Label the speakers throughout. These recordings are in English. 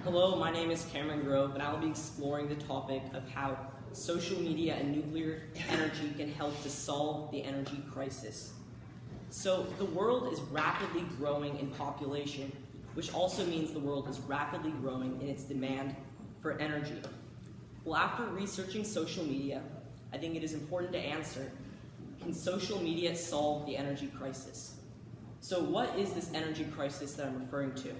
Speaker 1: Hello, my name is Cameron Grove, and I will be exploring the topic of how social media and nuclear energy can help to solve the energy crisis. So, the world is rapidly growing in population, which also means the world is rapidly growing in its demand for energy. Well, after researching social media, I think it is important to answer, can social media solve the energy crisis? So what is this energy crisis that I'm referring to?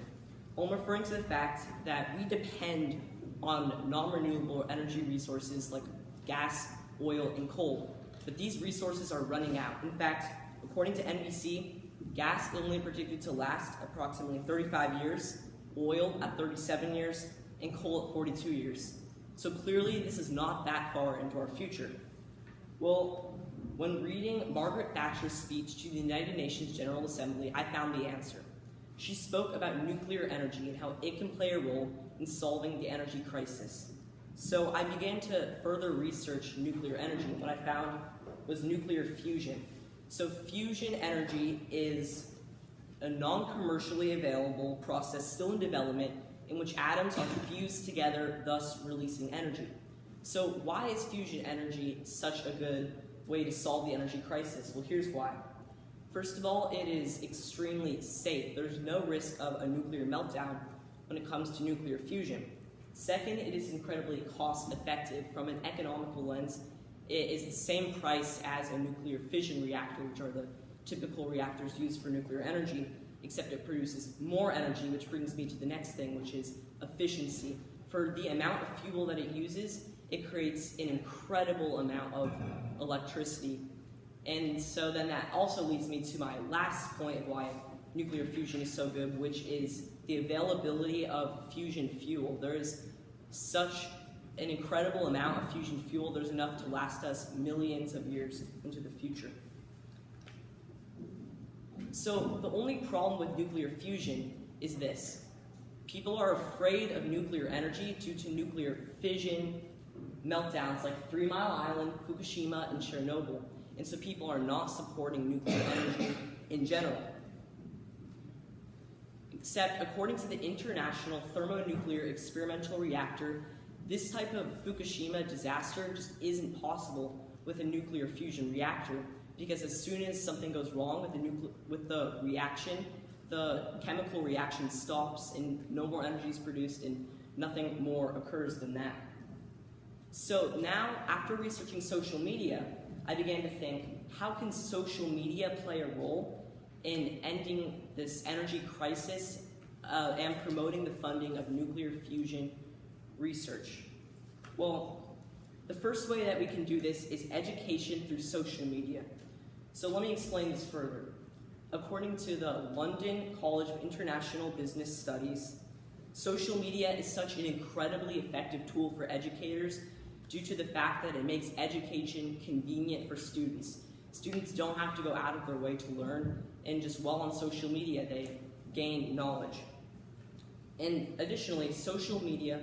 Speaker 1: Well, I'm referring to the fact that we depend on non-renewable energy resources like gas, oil, and coal, but these resources are running out. In fact, according to NBC, gas is only predicted to last approximately 35 years, oil at 37 years, and coal at 42 years. So clearly, this is not that far into our future. Well, when reading Margaret Thatcher's speech to the United Nations General Assembly, I found the answer. She spoke about nuclear energy and how it can play a role in solving the energy crisis. So I began to further research nuclear energy, and what I found was nuclear fusion. So fusion energy is a non-commercially available process still in development in which atoms are fused together, thus releasing energy. So why is fusion energy such a good way to solve the energy crisis? Well, here's why. First of all, it is extremely safe. There's no risk of a nuclear meltdown when it comes to nuclear fusion. Second, it is incredibly cost effective. From an economical lens, it is the same price as a nuclear fission reactor, which are the typical reactors used for nuclear energy, except it produces more energy, which brings me to the next thing, which is efficiency. For the amount of fuel that it uses, it creates an incredible amount of electricity. And so then that also leads me to my last point of why nuclear fusion is so good, which is the availability of fusion fuel. There is such an incredible amount of fusion fuel, there's enough to last us millions of years into the future. So the only problem with nuclear fusion is this. People are afraid of nuclear energy due to nuclear fission meltdowns like 3 Mile Island, Fukushima, and Chernobyl. And so people are not supporting nuclear energy in general. Except according to the International Thermonuclear Experimental Reactor, this type of Fukushima disaster just isn't possible with a nuclear fusion reactor, because as soon as something goes wrong with the reaction, the chemical reaction stops and no more energy is produced and nothing more occurs than that. So now, after researching social media, I began to think, how can social media play a role in ending this energy crisis and promoting the funding of nuclear fusion research? Well, the first way that we can do this is education through social media. So let me explain this further. According to the London College of International Business Studies, social media is such an incredibly effective tool for educators due to the fact that it makes education convenient for students. Students don't have to go out of their way to learn, and just while on social media, they gain knowledge. And additionally, social media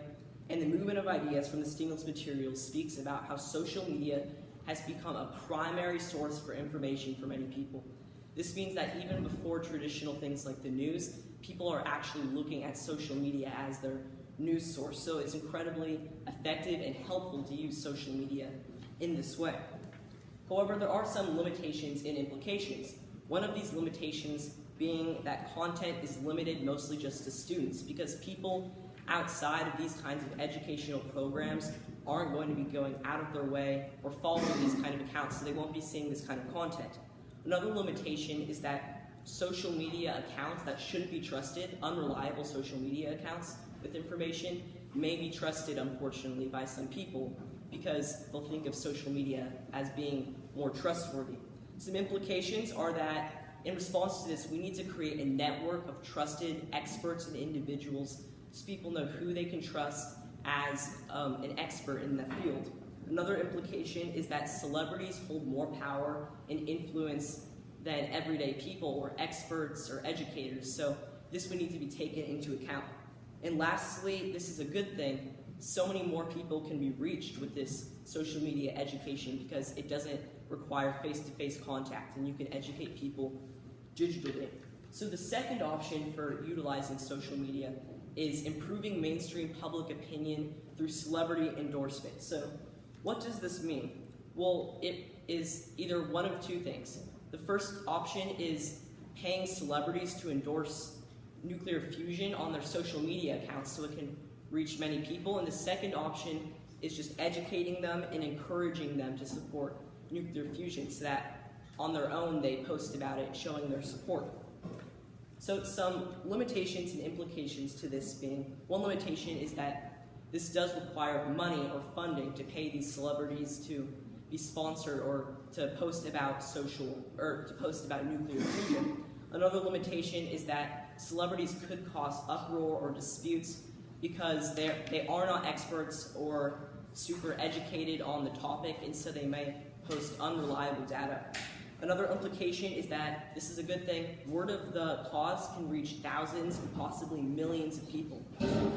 Speaker 1: and the movement of ideas from the stimulus materials speaks about how social media has become a primary source for information for many people. This means that even before traditional things like the news, people are actually looking at social media as their news source. So it's incredibly effective and helpful to use social media in this way. However, there are some limitations and implications. One of these limitations being that content is limited mostly just to students, because people outside of these kinds of educational programs aren't going to be going out of their way or following these kind of accounts, so they won't be seeing this kind of content. Another limitation is that social media accounts that shouldn't be trusted, unreliable social media accounts with information, may be trusted, unfortunately, by some people because they'll think of social media as being more trustworthy. Some implications are that in response to this, we need to create a network of trusted experts and individuals so people know who they can trust as an expert in that field. Another implication is that celebrities hold more power and influence than everyday people or experts or educators, so this would need to be taken into account. And lastly, this is a good thing, so many more people can be reached with this social media education because it doesn't require face-to-face contact, and you can educate people digitally. So the second option for utilizing social media is improving mainstream public opinion through celebrity endorsement. So what does this mean? Well, it is either one of two things. The first option is paying celebrities to endorse nuclear fusion on their social media accounts so it can reach many people. And the second option is just educating them and encouraging them to support nuclear fusion so that on their own they post about it, showing their support. So some limitations and implications to this being, one limitation is that this does require money or funding to pay these celebrities to be sponsored or to post about nuclear fusion. Another limitation is that celebrities could cause uproar or disputes because they are not experts or super educated on the topic, and so they may post unreliable data. Another implication is that this is a good thing. Word of the cause can reach thousands and possibly millions of people,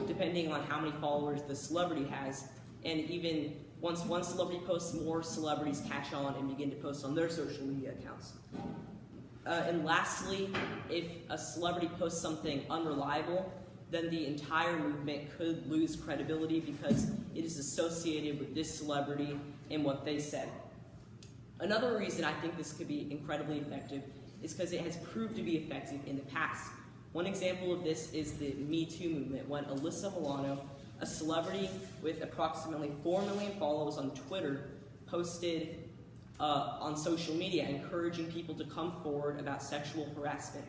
Speaker 1: depending on how many followers the celebrity has. And even once one celebrity posts, more celebrities catch on and begin to post on their social media accounts. And lastly, if a celebrity posts something unreliable, then the entire movement could lose credibility because it is associated with this celebrity and what they said. Another reason I think this could be incredibly effective is because it has proved to be effective in the past. One example of this is the Me Too movement, when Alyssa Milano, a celebrity with approximately 4 million followers on Twitter, posted on social media encouraging people to come forward about sexual harassment.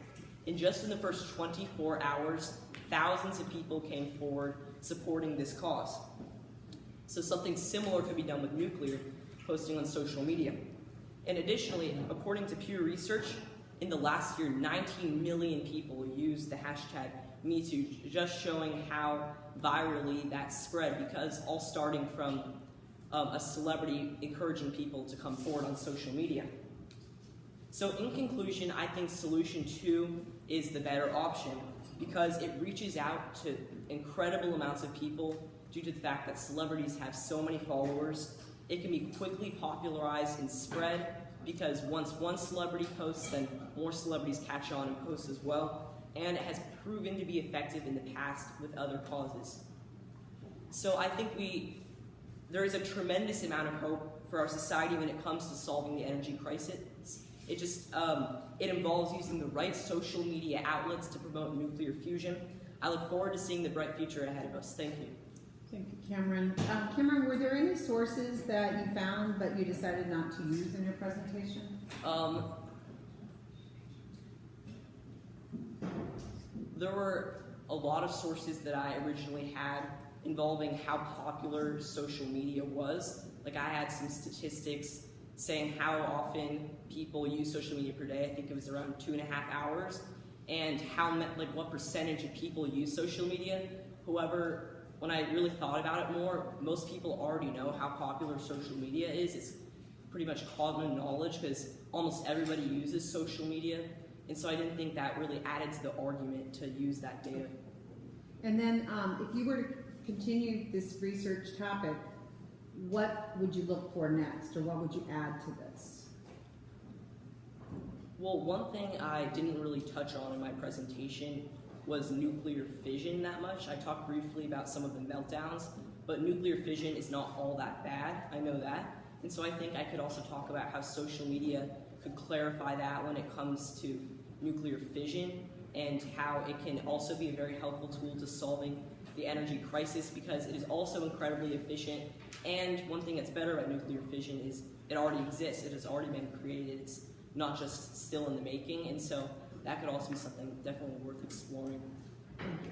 Speaker 1: And just in the first 24 hours, thousands of people came forward supporting this cause. So something similar could be done with nuclear, posting on social media. And additionally, according to Pew Research, in the last year, 19 million people used the hashtag MeToo, just showing how virally that spread, because all starting from a celebrity encouraging people to come forward on social media. So in conclusion, I think solution 2 is the better option because it reaches out to incredible amounts of people due to the fact that celebrities have so many followers. It can be quickly popularized and spread because once one celebrity posts, then more celebrities catch on and post as well. And it has proven to be effective in the past with other causes. So I think there is a tremendous amount of hope for our society when it comes to solving the energy crisis. It involves using the right social media outlets to promote nuclear fusion. I look forward to seeing the bright future ahead of us. Thank you.
Speaker 2: Thank you, Cameron. Cameron, were there any sources that you found but you decided not to use in your presentation?
Speaker 1: There were a lot of sources that I originally had involving how popular social media was. Like I had some statistics saying how often people use social media per day. I think it was around 2.5 hours, and what percentage of people use social media. However, when I really thought about it more, most people already know how popular social media is. It's pretty much common knowledge because almost everybody uses social media, and so I didn't think that really added to the argument to use that data.
Speaker 2: And then if you were to continue this research topic, what would you look for next, or what would you add to this?
Speaker 1: Well, one thing I didn't really touch on in my presentation was nuclear fission that much. I talked briefly about some of the meltdowns, but nuclear fission is not all that bad, I know that. And so I think I could also talk about how social media could clarify that when it comes to nuclear fission, and how it can also be a very helpful tool to solving the energy crisis because it is also incredibly efficient. And one thing that's better about nuclear fission is it already exists, it has already been created, it's not just still in the making, and so that could also be something definitely worth exploring.
Speaker 2: Thank you.